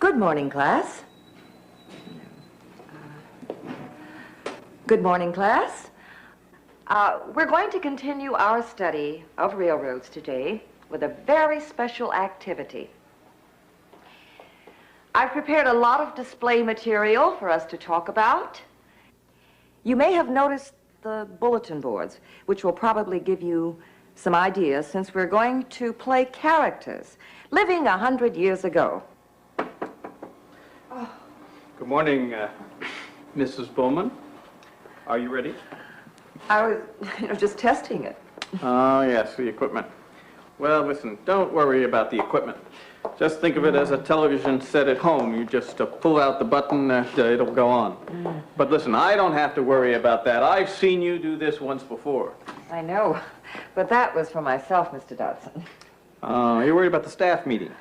Good morning, class. Good morning, class. We're going to continue our study of railroads today with a very special activity. I've prepared a lot of display material for us to talk about. You may have noticed the bulletin boards, which will probably give you some ideas since we're going to play characters living 100 years ago. Good morning, Mrs. Bowman. Are you ready? I was, just testing it. Oh, yes, the equipment. Well, listen, don't worry about the equipment. Just think of it as a television set at home. You just pull out the button and it'll go on. But listen, I don't have to worry about that. I've seen you do this once before. I know, but that was for myself, Mr. Dodson. You're worried about the staff meeting.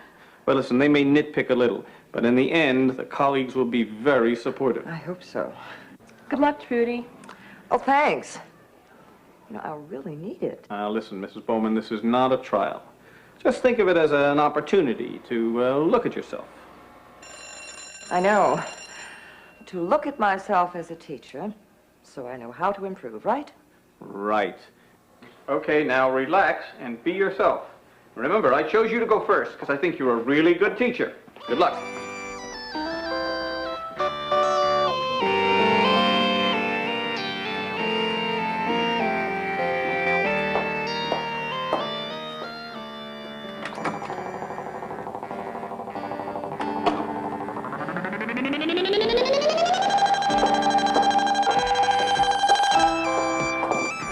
Well, listen, they may nitpick a little, but in the end, the colleagues will be very supportive. I hope so. Good luck, Trudy. Oh, thanks. I really need it. Listen, Mrs. Bowman, this is not a trial. Just think of it as an opportunity to look at yourself. I know. To look at myself as a teacher, so I know how to improve, right? Right. Okay, now relax and be yourself. Remember, I chose you to go first because I think you're a really good teacher. Good luck.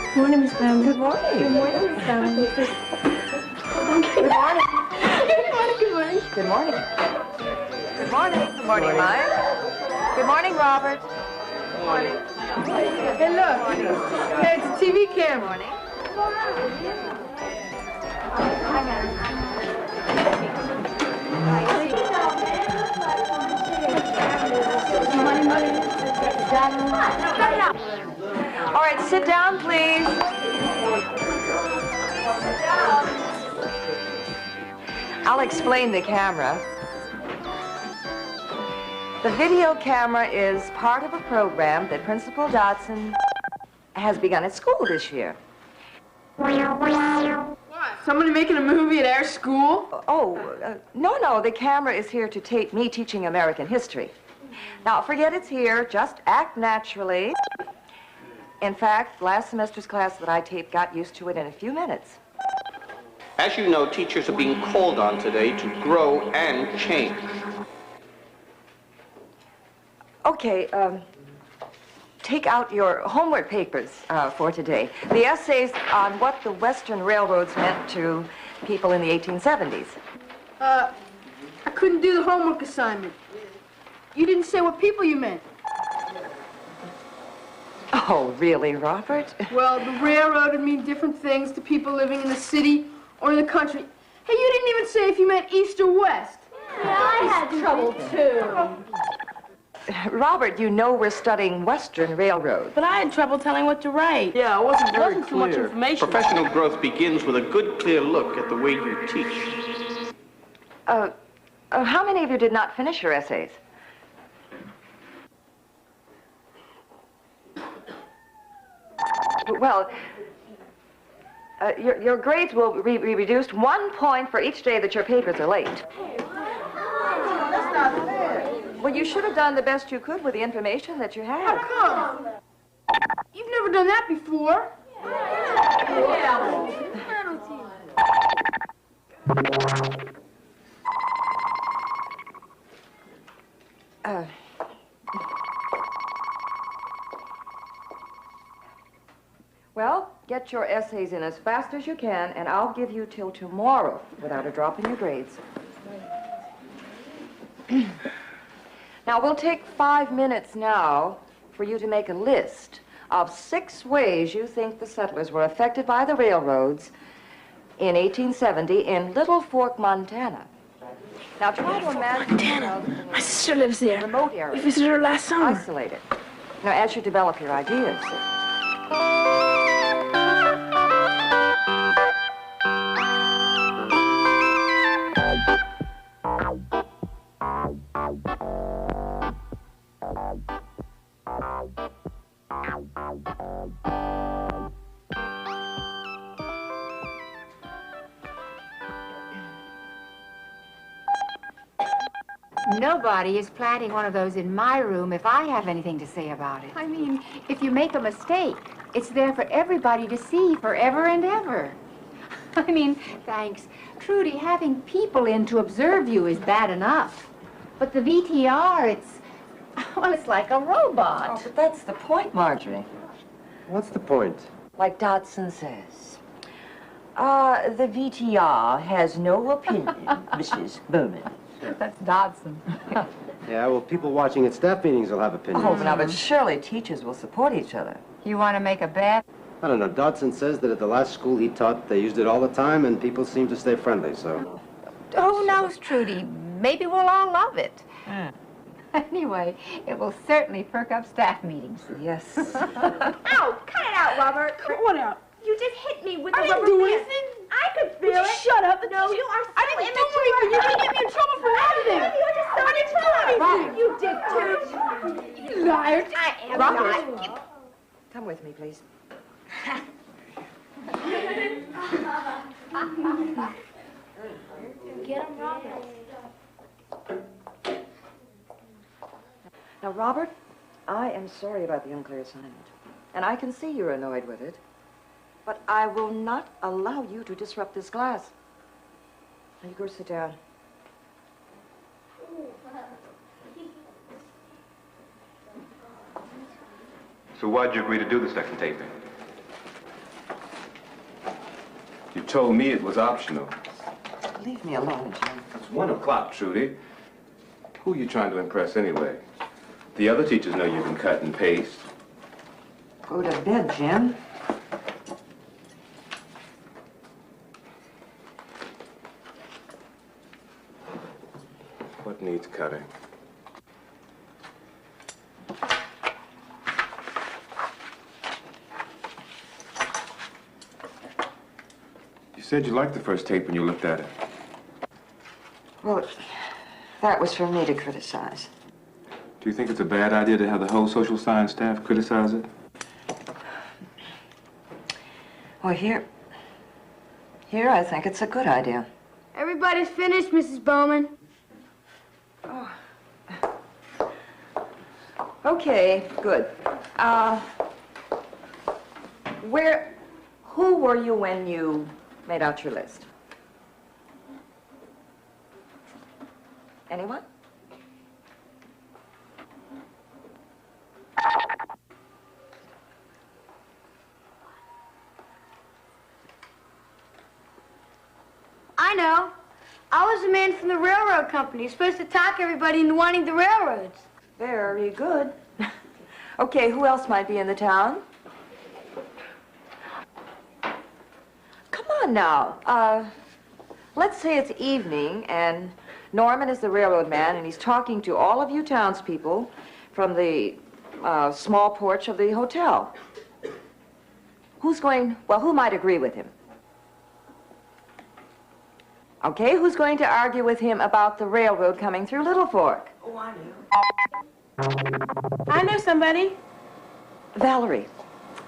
Good morning, Miss Bowman. Good morning. Good morning, Miss Bowman. Good morning. Good morning. Good morning. Good morning. Good morning. Good morning, Mike. Good morning, Robert. Good morning. Hey, look. Hey, it's a TV camera. Good morning. All right, sit down, please. I'll explain the camera. The video camera is part of a program that Principal Dodson has begun at school this year. What? Somebody making a movie at our school? No, the camera is here to tape me teaching American history. Now, forget it's here, just act naturally. In fact, last semester's class that I taped got used to it in a few minutes. As you know, teachers are being called on today to grow and change. Okay, take out your homework papers for today. The essays on what the Western railroads meant to people in the 1870s. I couldn't do the homework assignment. You didn't say what people you meant. Oh, really, Robert? Well, the railroad would mean different things to people living in the city or in the country. Hey, you didn't even say if you meant east or west. Yeah, I had trouble, too. Robert, you know we're studying Western railroads. But I had trouble telling what to write. Yeah, it wasn't very Too much clear. information. Professional growth begins with a good, clear look at the way you teach. How many of you did not finish your essays? Well, your grades will be reduced 1 point for each day that your papers are late. That's not fair. Well, you should have done the best you could with the information that you had. How come? You've never done that before. Well, get your essays in as fast as you can, and I'll give you till tomorrow without a drop in your grades. Now, we'll take 5 minutes now for you to make a list of 6 ways you think the settlers were affected by the railroads in 1870 in Little Fork, Montana. Now, try to imagine yourself in My sister lives there. a remote We area, visited her last summer. isolated. Now, as you develop your ideas, Nobody is planting one of those in my room if I have anything to say about it. I mean, if you make a mistake, it's there for everybody to see forever and ever. I mean, thanks. Trudy, having people in to observe you is bad enough. But the VTR, well, it's like a robot. Oh, but that's the point, Marjorie. What's the point? Like Dodson says. The VTR has no opinion, Mrs. Bowman. That's Dodson. Yeah, well, people watching at staff meetings will have opinions. Oh, now, but surely teachers will support each other. You want to make a bet? I don't know. Dodson says that at the last school he taught, they used it all the time, and people seem to stay friendly, so... Who knows, Trudy? Maybe we'll all love it. Anyway, it will certainly perk up staff meetings. Yes. Ow! Cut it out, Robert. What out? You just hit me with the I rubber didn't do band. anything. I could feel Would you it. shut up? No, you are so I didn't do immature. anything. You're going to get me in trouble for anything. You're just so immature. You did too. You liar. I am Robert. not. Come with me, please. Get him, Robert. Now, Robert, I am sorry about the unclear assignment. And I can see you're annoyed with it. But I will not allow you to disrupt this class. Now, you go sit down. So why'd you agree to do the second taping? You told me it was optional. Leave me alone, Jim. It's 1 o'clock, Trudy. Who are you trying to impress anyway? The other teachers know you can cut and paste. Go to bed, Jim. What needs cutting? You said you liked the first tape when you looked at it. Well, that was for me to criticize. Do you think it's a bad idea to have the whole social science staff criticize it? Well, here I think it's a good idea. Everybody's finished, Mrs. Bowman. Oh. Okay, good. Who were you when you made out your list? Anyone? I know. I was the man from the railroad company. You're supposed to talk everybody into wanting the railroads. Very good. Okay, who else might be in the town? Come on now. Let's say it's evening and Norman is the railroad man and he's talking to all of you townspeople from the small porch of the hotel. Who might agree with him? Okay, who's going to argue with him about the railroad coming through Little Fork? Oh, I know. I know somebody. Valerie,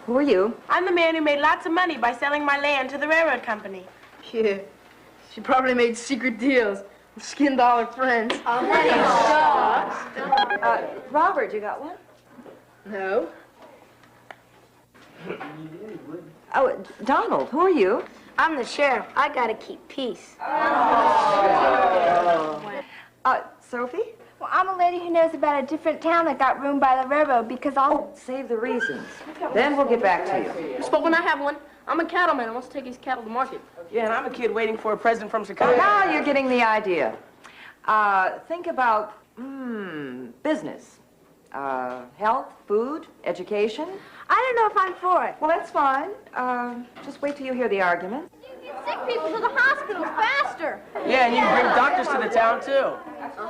who are you? I'm the man who made lots of money by selling my land to the railroad company. Yeah. She probably made secret deals with skinned all her friends. Robert, you got one? No. Oh, Donald, who are you? I'm the sheriff. I gotta keep peace. Sophie? Well, I'm a lady who knows about a different town that got ruined by the railroad because all... Save the reasons. Then we'll get back to you. Spoken, I have one. I'm a cattleman. I want to take his cattle to market. Yeah, and I'm a kid waiting for a president from Chicago. Now you're getting the idea. Think about, business. Health, food, education. I don't know if I'm for it. Well, that's fine. Just wait till you hear the argument. Get sick people to the hospitals faster. Yeah, and you can bring doctors to the town, too.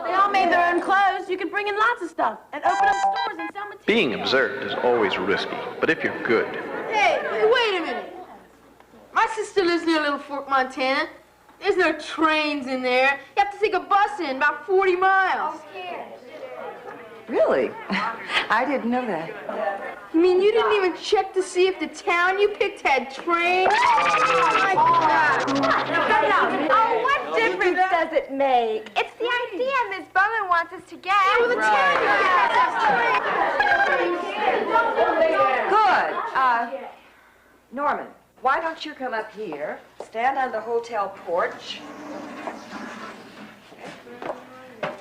They all made their own clothes. You can bring in lots of stuff and open up stores and sell materials. Being observed is always risky, but if you're good, Hey, wait a minute. My sister lives near Little Fork, Montana. There's no trains in there. You have to take a bus in about 40 miles. Really? I didn't know that. You mean you didn't even check to see if the town you picked had trains? Oh, my God. Oh, what difference does it make? It's the idea Miss Bowman wants us to get. Good. Norman, why don't you come up here, stand on the hotel porch.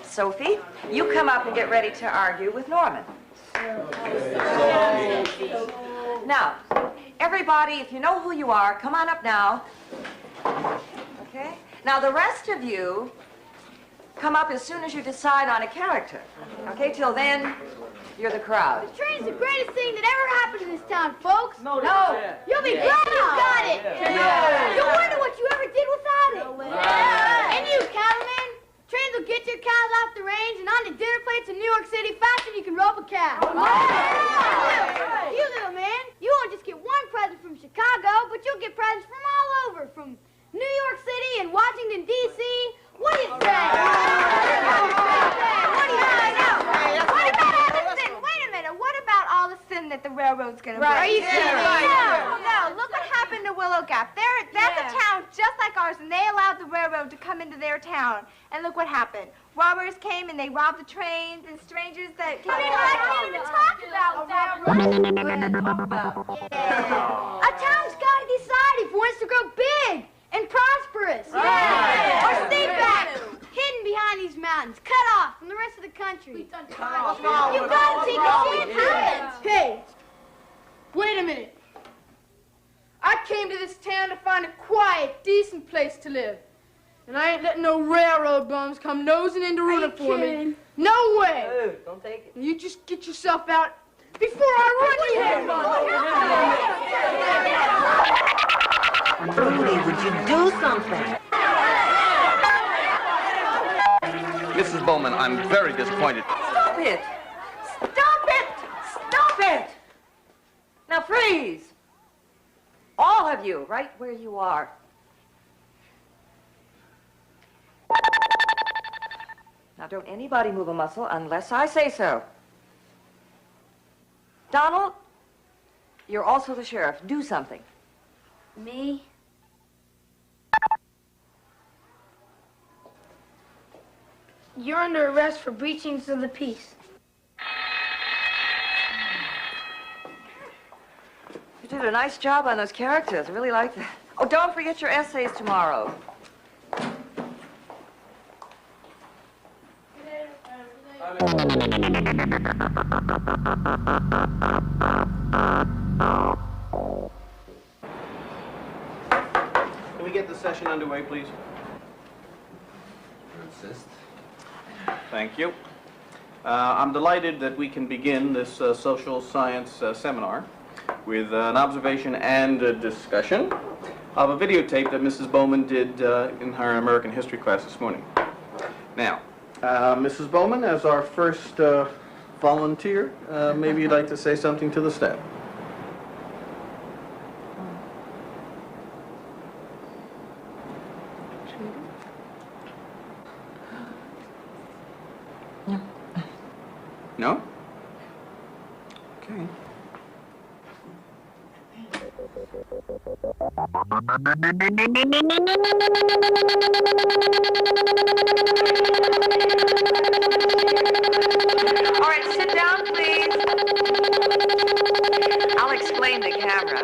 Sophie, you come up and get ready to argue with Norman. Now, everybody, if you know who you are, come on up now. Okay? Now, the rest of you come up as soon as you decide on a character. Okay? Till then, you're the crowd. The train's the greatest thing that ever happened in this town, folks. No. You'll be glad you got it. You'll wonder what you ever did without it. And you, cattlemen, trains will get your cows off the range and onto dinner plates in New York City faster than you can rope a cow. You little man, you won't just get one present from Chicago, but you'll get presents from all over, from New York City and Washington, D.C. What do you say? What do you say? What about all the sin? Wait a minute. What about all the sin that the railroad's going to bring? Are you serious? No. Look what happened to Willow Gap. That's a town just like ours, and they allowed the railroad to come into their town. And look what happened. Robbers came and they robbed the trains, and strangers that came. I can't even talk about that. A town's got to decide if it wants to grow big and prosperous. Or stay back, hidden behind these mountains, cut off from the rest of the country. You gotta take a chance. Hey, wait a minute. I came to this town to find a quiet, decent place to live. And I ain't letting no railroad bums come nosing into Runa for me. No way. Dude, don't take it. You just get yourself out before I run you. Trudy, would you do something? Mrs. Bowman, I'm very disappointed. Stop it! Stop it! Stop it! Now freeze! All of you, right where you are. Now don't anybody move a muscle unless I say so. Donald, you're also the sheriff. Do something. Me? You're under arrest for breachings of the peace. You did a nice job on those characters. I really like that. Oh, don't forget your essays tomorrow. Can we get the session underway, please? Insist. Thank you. I'm delighted that we can begin this social science seminar with an observation and a discussion of a videotape that Mrs. Bowman did in her American history class this morning. Now, Mrs. Bowman, as our first volunteer, maybe you'd like to say something to the staff. No? Okay. All right, sit down, please. I'll explain the camera.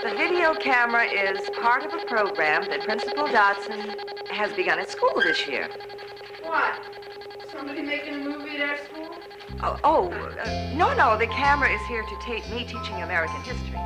The video camera is part of a program that Principal Dodson has begun at school this year. What? Somebody making a movie at our school? No, the camera is here to tape me teaching American history.